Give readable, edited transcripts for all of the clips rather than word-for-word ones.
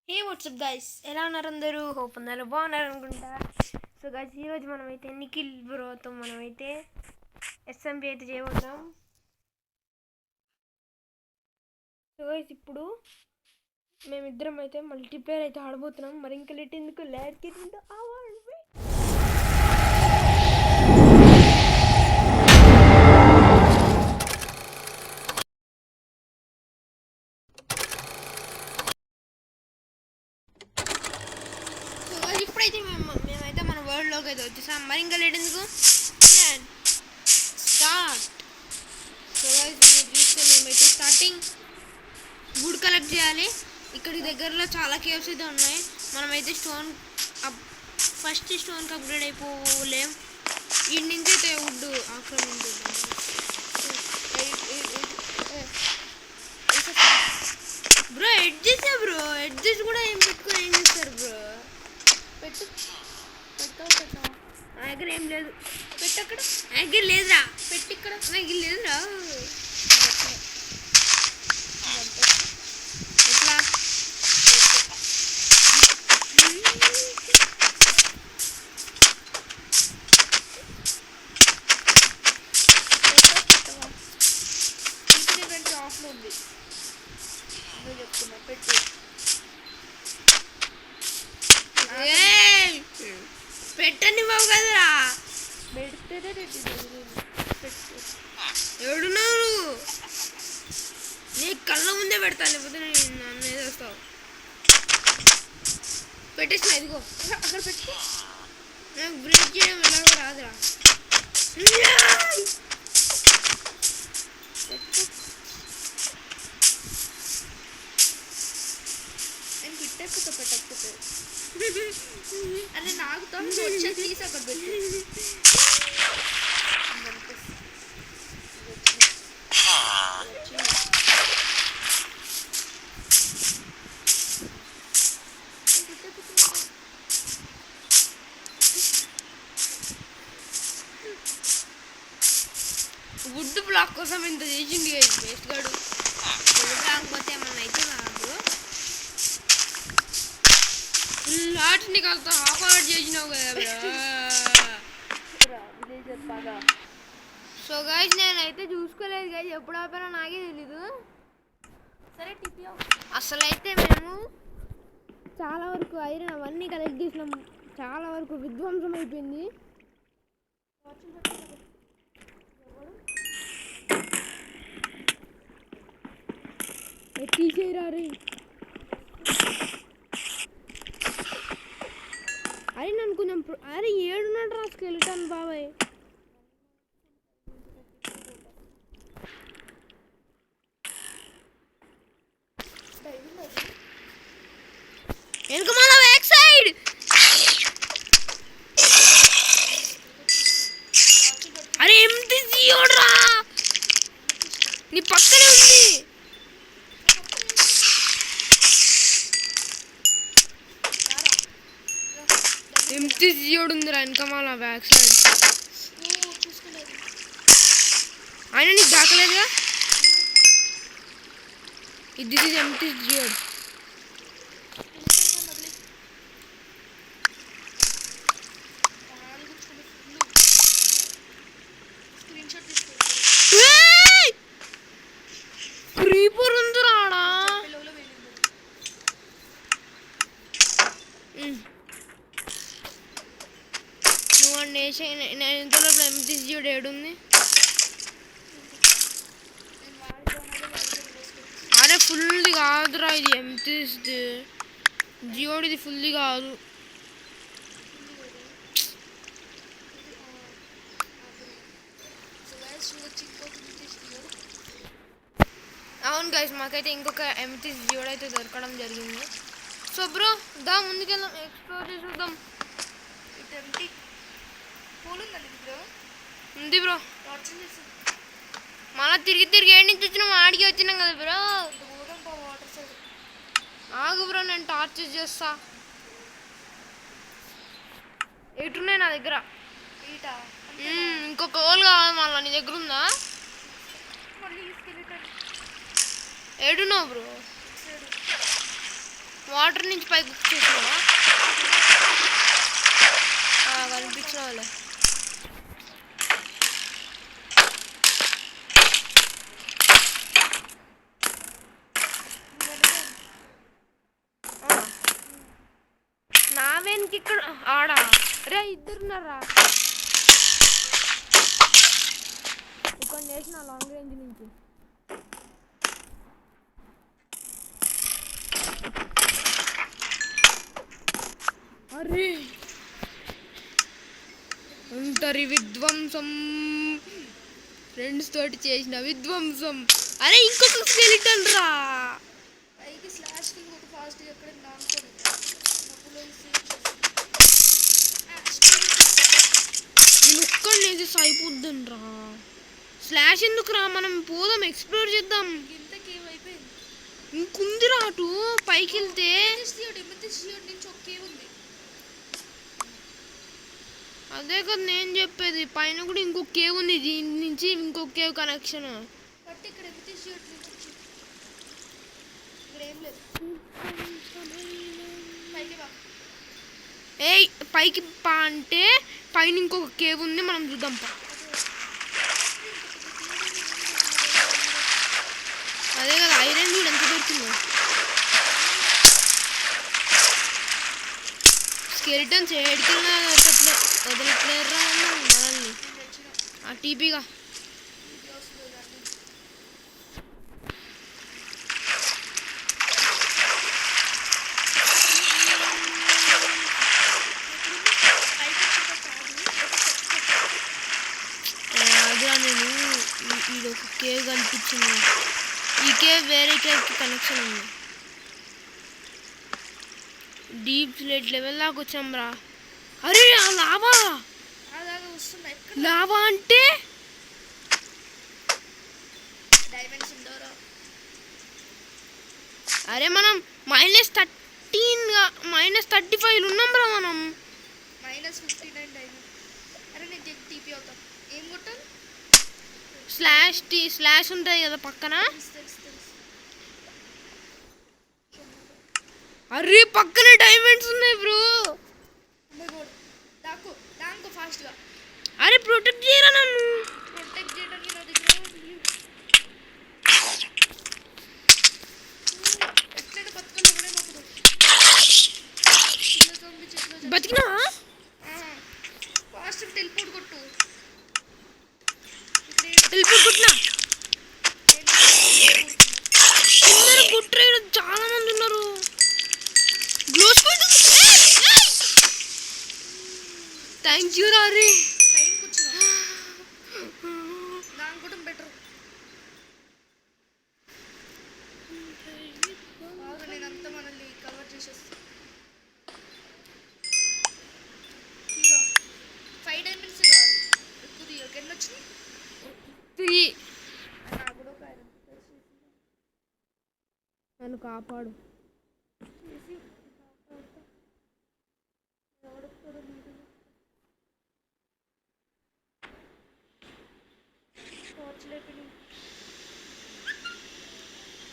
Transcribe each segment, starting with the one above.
హే WhatsApp guys, ఎలా ఉన్నారు అందరూ? హోప్ అందరూ బాగున్నారు అనుకుంటా. సో గైస్, ఈరోజు మనమైతే నిఖిల్ బ్రోతో మనమైతే ఎస్ఎంపీ అయితే చేయబోతున్నాం. సో గైస్, ఇప్పుడు మేమిద్దరం అయితే మల్టీప్లేయర్ అయితే ఆడబోతున్నాం. మరి ఇంకా లేట్ ఎందుకు, లెట్స్ గెట్ ఇంటూ అవర్ ఇప్పుడైతే మేమైతే మన వరల్డ్లోకి అయితే వచ్చేసాం. మరి ఇంకా లేట్ ఎందుకు, స్టార్ట్. సో గైస్, మీరు చూస్తే మేమైతే స్టార్టింగ్ వుడ్ కలెక్ట్ చేయాలి. ఇక్కడి దగ్గరలో చాలా కేవ్స్ అయితే ఉన్నాయి. మనమైతే ఫస్ట్ స్టోన్కి అప్గ్రేడ్ అయిపోలేం. ఈ నుంచి అయితే వుడ్ ఆక్రమించుకుంటాం. బ్రో ఎడ్జెస్ ఎడ్జెస్ కూడా ఏం పెట్టుకొని ఏం చేస్తారు బ్రో? పెట్టావు నా దగ్గర ఏం లేదు. అక్కడ నా దగ్గర లేదురా. ఇక్కడ నా దగ్గర లేదురా. ఎట్లా ఆఫ్లో ఉంది చెప్తున్నా, పెట్టు. పెట్టని బాబు కదరా, పెడితేనే ఎవడున్నావు నువ్వు? నీ కళ్ళ ముందే పెడతా, లేకపోతే నేను నన్ను ఏదో వస్తావు. పెట్టేసిన, ఇదిగో అక్కడ పెట్టి. నాకు బ్రేక్ చేయడం ఎలాగో రాదురా. నేను పెట్టకపోతే అదే నాకు వచ్చే తీసి అక్కడ పెట్టి. వుడ్ బ్లాక్ కోసం ఇంత చేసింది వేస్ట్ గాడు. రాకపోతే ఏమన్నా అయితే నాకు ఫుల్ ఆర్ట్ నీకు అంత హాఫ్ ఆర్ట్ చేసినావు కదా. సో గైస్, నేనైతే చూసుకోలేదు గైస్, ఎప్పుడు ఆపానో నాకే తెలీదు. సరే అసలు అయితే మేము చాలా వరకు ఐరన్ అవన్నీ కలెక్ట్ చేసినాం. చాలా వరకు విధ్వంసం అయిపోయింది. తీసేరారు. అరే నన్ను కొంచెం, అరే ఏడున్నాడు రా స్కెలిటన్ బాబాయ్. వెనుక మన బ్యాక్ సైడ్. అరే ఎంటి తీయోడ్రా, నీ పక్కనే ఉంది. ఎంటి జియోడ్ ఉందిరా వెనకమాల బ్యాక్ సైడ్. ఆయన నీకు దాకలేదుగా. ఇది ఎంటి జియోడ్. క్రీపర్ ఉంది రాడా. నేను ఇంతలో ఎంటీ జియోడ్ ఏడుంది. అరే ఫుల్ది కాదురా, ఇది ఎంటీ జియోడ్, ఇది ఫుల్ది కాదు. అవును గైస్, మాకైతే ఇంకొక ఎంటీ జియోడ్ అయితే దొరకడం జరిగింది. సో బ్రో, దా ముందుకెళ్దాం, ఎక్స్ప్లోర్ చేసి చూద్దాం. ఉంది బ్రో. మళ్ళీ తిరిగి ఏడు నుంచి వచ్చినాం, ఆడికి వచ్చినాం కదా బ్రో. ఆగు బ్రో, నేను టార్చ్ చేస్తా. ఎటున్నాయి నా దగ్గర? ఇంకొక ఓల్ కావాలి మళ్ళీ. నీ దగ్గర ఉందా? ఏడున్నావు బ్రో? వాటర్ నుంచి పైకి వచ్చేసినావా? కనిపించిన వాళ్ళే. నా వెనక్కి ఇక్కడ ఆడా రే ఇద్దరున్నారా ఇక్కడ వేసిన లాంగ్ రేంజ్ నుంచి. అరే ఒంటరి విధ్వంసం, ఫ్రెండ్స్ తోటి చేసిన విధ్వంసం. అరే ఇంకొక స్కెలిటన్ రా. పైకి స్లాష్ కింగ్ ఒక ఫాస్ట్ ఎక్కడ నేను ఒక్కడనేసి అయిపోద్దని రా. స్లాష్ ఎందుకు రా, మనం పోదాం ఎక్స్ప్లోర్ చేద్దాం. ఇంకుందిరా అటు పైకి వెళ్తే. అదే కదా నేను చెప్పేది, పైన కూడా ఇంకొక కేవ్ ఉంది, దీని నుంచి ఇంకొక కేవ్ కనెక్షన్. ఏ పైకి పా అంటే పైన ఇంకొక కేవ్ ఉంది, మనం చూద్దాం పా. అదే కదా ఐరన్ కూడా ఎంత దొరుకుతుందో. స్కెలిటన్స్ ఏడుకెళ్ళినా వదలట్లేరా మనల్ని. ఆ టీపీగా అదిరా నేను ఇది ఒక కేవ్ కనిపించింది. ఈ కేవ్ వేరే కేవ్కి కనెక్షన్ ఉంది. డీప్ స్లేట్ లెవెల్ దాకా వచ్చాం రా. అరే లావా లావా అంటే అరే మనం -35 ఉన్నాం రా. మనం -59 అరే నేను టీపీ అవుతా. ఏం కొట్టాలి? స్లాష్ ఉంటుంది కదా పక్కన. అరే పక్కన డైమండ్స్ ఉన్నాయి బ్రో. అరే ప్రొటెక్ట్ చేయరా నన్ను. ప్రొటెక్ట్ చేయడానికి నా దగ్గర బతికినా ఫాస్ట్ టెలిపోర్ట్ కొట్టు. టెలిపోర్ట్ కొట్టినా. గుట్రేడు చాలా మంది ఉన్నారు. థ్యాంక్ యూ రారీ. దానికోవడం బెటర్. బాగా నేనంతా మనల్ని కవర్ చేసేస్తాను. 5 డైమండ్స్ కావాలి. ఎక్కువ తీయక ఎన్ని వచ్చినాయి? 3. నన్ను కాపాడు.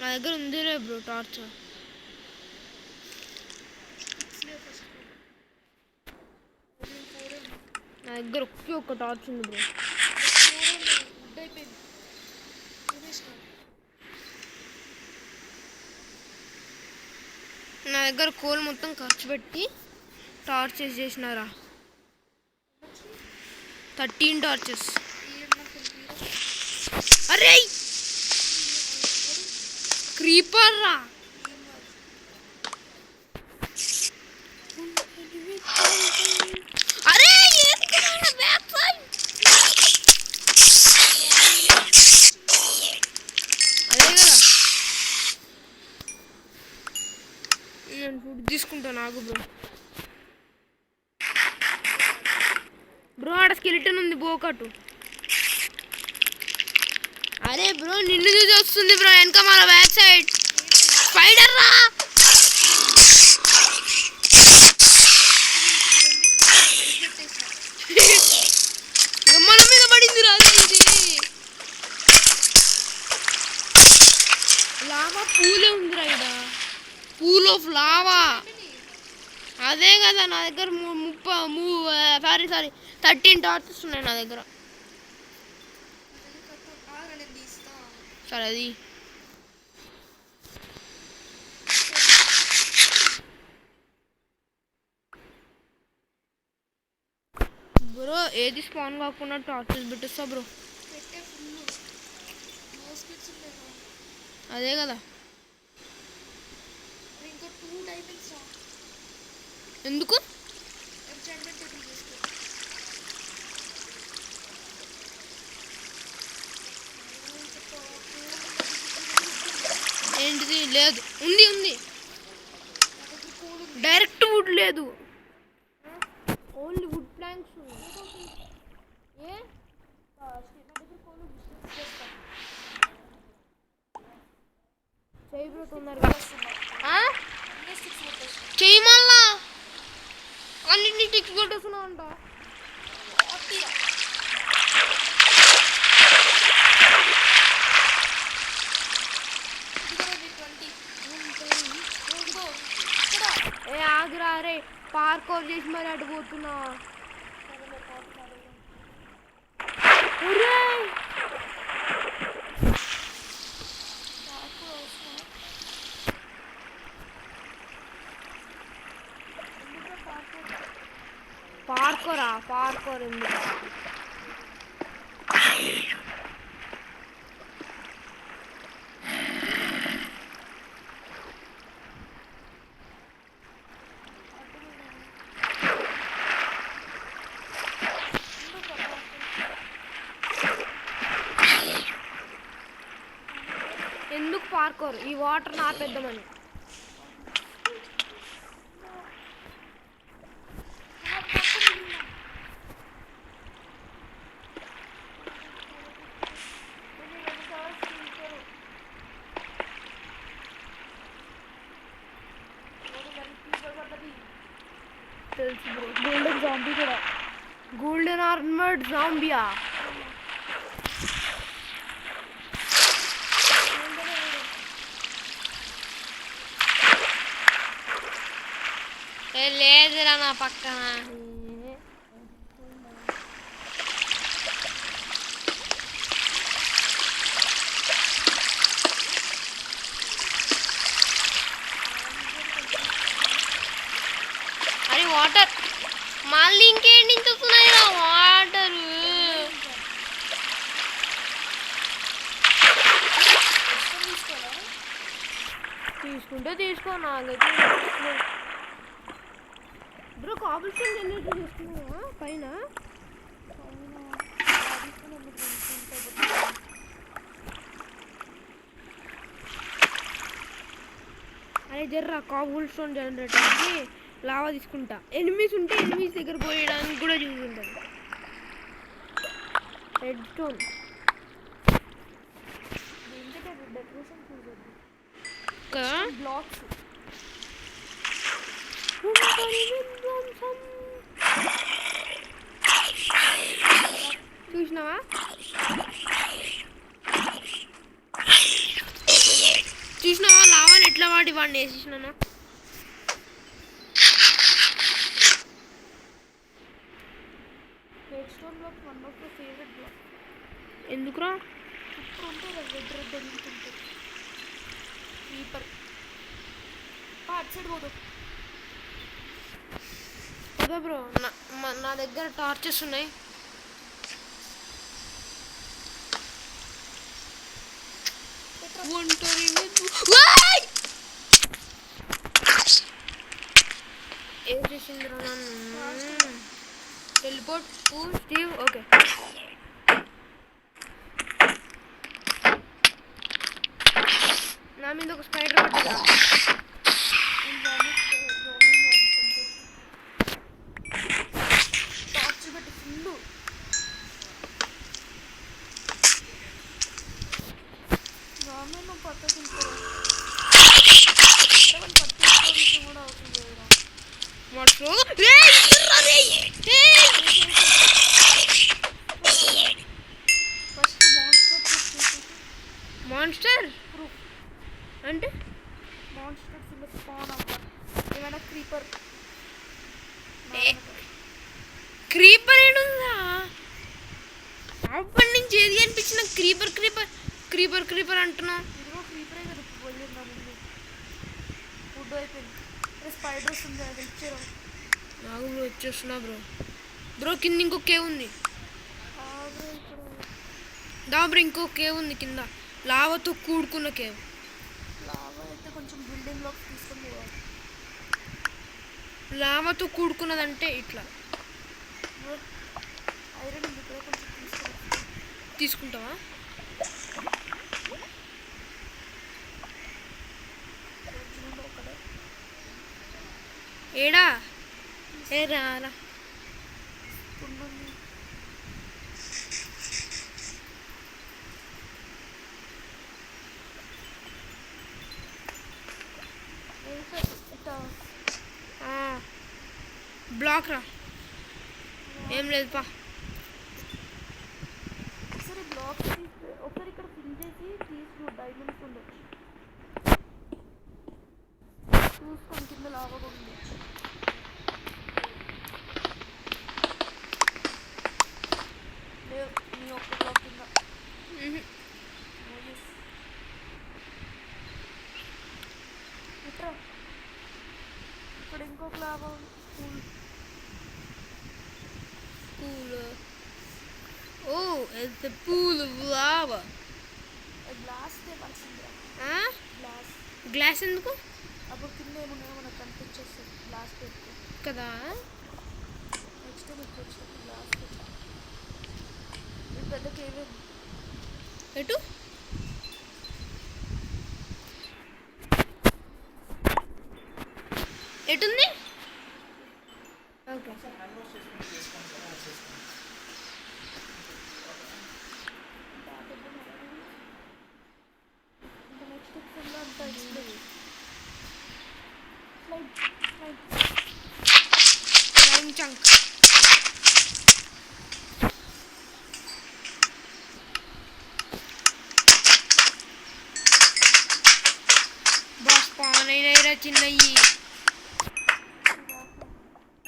నా దగ్గర ఉందిలే బ్రో టార్చ్. నా దగ్గర ఒక్క టార్చ్ ఉంది బ్రో. నా దగ్గర కోల్ మొత్తం ఖర్చు పెట్టి టార్చెస్ చేసినారా. 13 టార్చెస్. అరే క్రీపర్ రా. అరే బ్యాక్ సైడ్. అదే కదా నేను ఫుడ్ తీసుకుంటాను ఆగు బ్రో. ఆడ స్కెలిటన్ ఉంది బోకటు. అరే బ్రో నిన్ను చూసి వస్తుంది బ్రో వెనక మన బ్యాక్ సైడ్. స్పైడర్ రా. మన మీద పడింది రాదు ఇది. లావా పూలే ఉందిరా. ఇక్కడ పూలు ఆఫ్ లావా. అదే కదా నా దగ్గర 13 టార్చెస్ ఉన్నాయి నా దగ్గర. సరే అది బ్రో ఏది స్పాన్ కాకుండా టార్చెస్ పెట్టేస్తా బ్రో. అదే కదా. ఎందుకు ఏంటిది లేదు ఉంది డైరెక్ట్ వుడ్ లేదు, ఓన్లీ వుడ్ ప్లాంక్స్. ఏ చెయ్యి బ్రో తొందరగా చెయ్యి మళ్ళా అన్నింటినీ టిక్స్ కొట్టేస్తున్నావు అంట. ఏ ఆగురా రే, పార్కోర్ చేసి మరి అటు పోతున్నా. పార్కోర్ ఎందుకు పార్కోర్ ఈ వాటర్ నాపేద్దామని. తెలుసు బ్రో, గోల్డెన్ జాంబీ కూడా, గోల్డెన్ ఆర్మర్డ్ జాంబియా. లేదురా నా పక్కన. అరే వాటర్ మళ్ళీ ఇంకేంటి వస్తున్నాయి వాటర్. తీసుకుంటే తీసుకో, నాకైతే బ్రో కాబుల్ స్టోన్ జనరేటర్ చేస్తున్నావా పైన? అరే జర్రా కాబుల్ స్టోన్ జనరేటర్కి లావా తీసుకుంటా. ఎనిమీస్ ఉంటే ఎనిమీస్ దగ్గర పోయడానికి కూడా చూసుకుంటాను. రెడ్ స్టోన్ బ్లాక్స్ చూసినావా? లావాని ఎట్లా వాడి వాడిని వేసేసినా. ఎందుకురా అదే బ్రో నా దగ్గర టార్చెస్ ఉన్నాయి. ఏం చేసిందిరా నన్ను? Teleport to Steve. ఓకే నా మీద ఒక స్పైడర్ పడ్డదా? మాన్స్టర్ అంటే మ్యాక్సిమం స్పాన్ అవ్వ ఏమైనా క్రీపర్ క్రీపర్ ఏడుందా అప్పటి నుంచి ఏది అనిపించిన క్రీపర్ క్రీపర్ క్రీపర్ క్రీపర్ అంటున్నావు. ఇదిగో క్రీపరే కదా పోయిందా ముందు ఫుడ్ అయిపోయింది. స్పైడర్స్ ఉంది అది ఇచ్చారు నాకు బ్రో వచ్చేస్తున్నా బ్రో. బ్రో కింద ఇంకో కేవ్ ఉంది. దా బ్రో ఇంకో కేవ్ ఉంది కింద, లావాతో కూడుకున్న కేవ్. లావా అయితే కొంచెం బిల్డింగ్ బ్లాక్స్ తీసుకొని పోవాలి. లావాతో కూడుకున్నదంటే ఇట్లా ఐరన్ ఉంది ఇక్కడ కొంచెం తీసుకుంటావా? ఏడా ఏ రారా బ్లాక్ రా. ఏం లేదు పా. ఒకసారి బ్లాక్ ఒకసారి ఇక్కడ ఫిల్ చేసి తీసుకో డైమండ్స్ ఉండొచ్చు. చూసుకొని కింద లావా కూడా ఉండొచ్చు. లేవు నీ ఒక్క బ్లాక్ కింద. ఇట్రా ఇక్కడ ఇంకొక lava pool. Oh, it's the pool of lava. Glass తేవాల్సిందిరా. గ్లాస్ గ్లాస్ ఎందుకు? అప్పుడు కింద ఏమున్నాయో మనకు కనిపించేస్తుంది గ్లాస్ పెట్టి కదా. నెక్స్ట్ మీకు వచ్చిన గ్లాస్ పెట్టి ఇది పెద్ద కేవే. ఎటు ఎటుంది? Okay chunk. Boss spawn ayira chinnayyi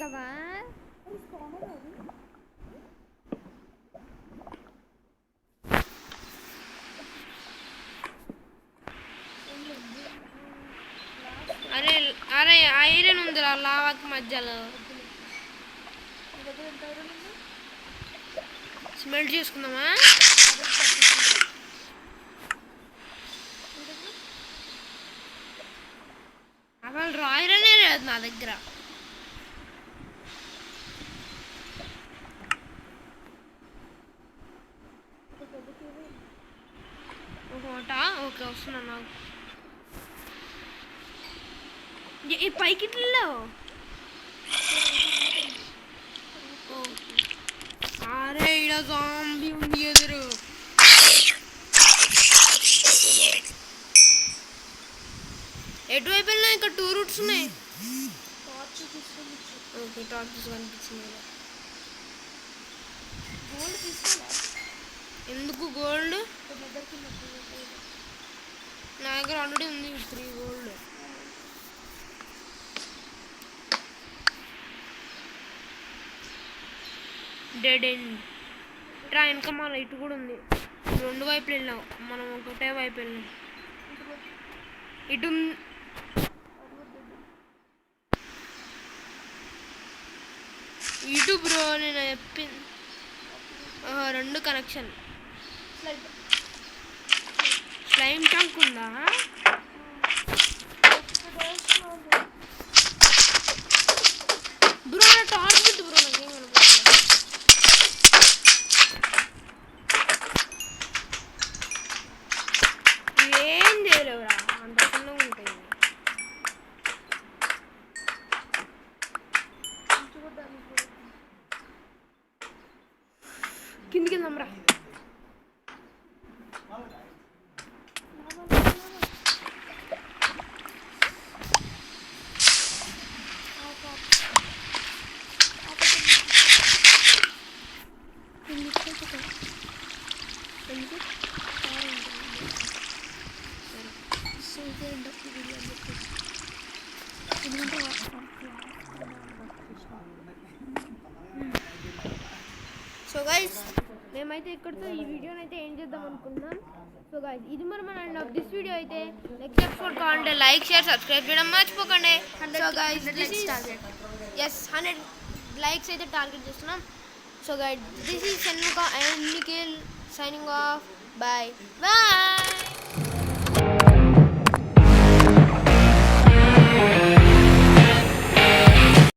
kada. అరే అరే ఐరన్ ఉందిరా లావాకి మధ్యలో. స్మెల్ట్ చేసుకుందామా? అసలు రాయరనే లేదు నా దగ్గర. ఒకటా ఓకే వస్తున్నా నాకు. ఈ పైకి ఇట్లా అరే ఇక్కడ జాంబీ ఉంది ఎదురు. ఎటువైపు వెళ్ళినా ఇక్కడ 2 రూట్స్ ఉన్నాయి. ఓకే టార్చ్ కనిపించింది. గోల్డ్ తీసుకోవాలా? ఎందుకు గోల్డ్? నా దగ్గర ఆల్రెడీ ఉంది 3 గోల్డ్. డెడ్ ఎండ్ ట్రా వెనక మా లైట్ కూడా ఉంది. 2 వైపులు వెళ్ళాం, మనం ఒకటే వైపు వెళ్ళాం. ఇటు ఇటు బ్రో నేను చెప్పింది 2 కనెక్షన్. స్లైమ్ ట్యాంక్ ఉందా? బ్రో నా టార్చ్ పెట్టు బ్రో, నాకేం కనపడలేదు. ఏం చేయలేవురా అంత చిన్నగా ఉంటాయి. కిందికి వెళ్దాం రా. మేమైతే ఇక్కడితో ఈ వీడియోని అయితే ఏం చేద్దాం అనుకుంటున్నాం. సో గైస్ ఇది మరి మన ఎండ్ ఆఫ్ దిస్ వీడియో అయితే. నెక్స్ట్ ఎపిసోడ్ కావాలంటే లైక్ షేర్ సబ్స్క్రైబ్ చేయడం మర్చిపోకండి. So guys this is 100 likes అయితే టార్గెట్ చేస్తున్నాం. So guys this is Senmuka and Nikhil signing off. Bye.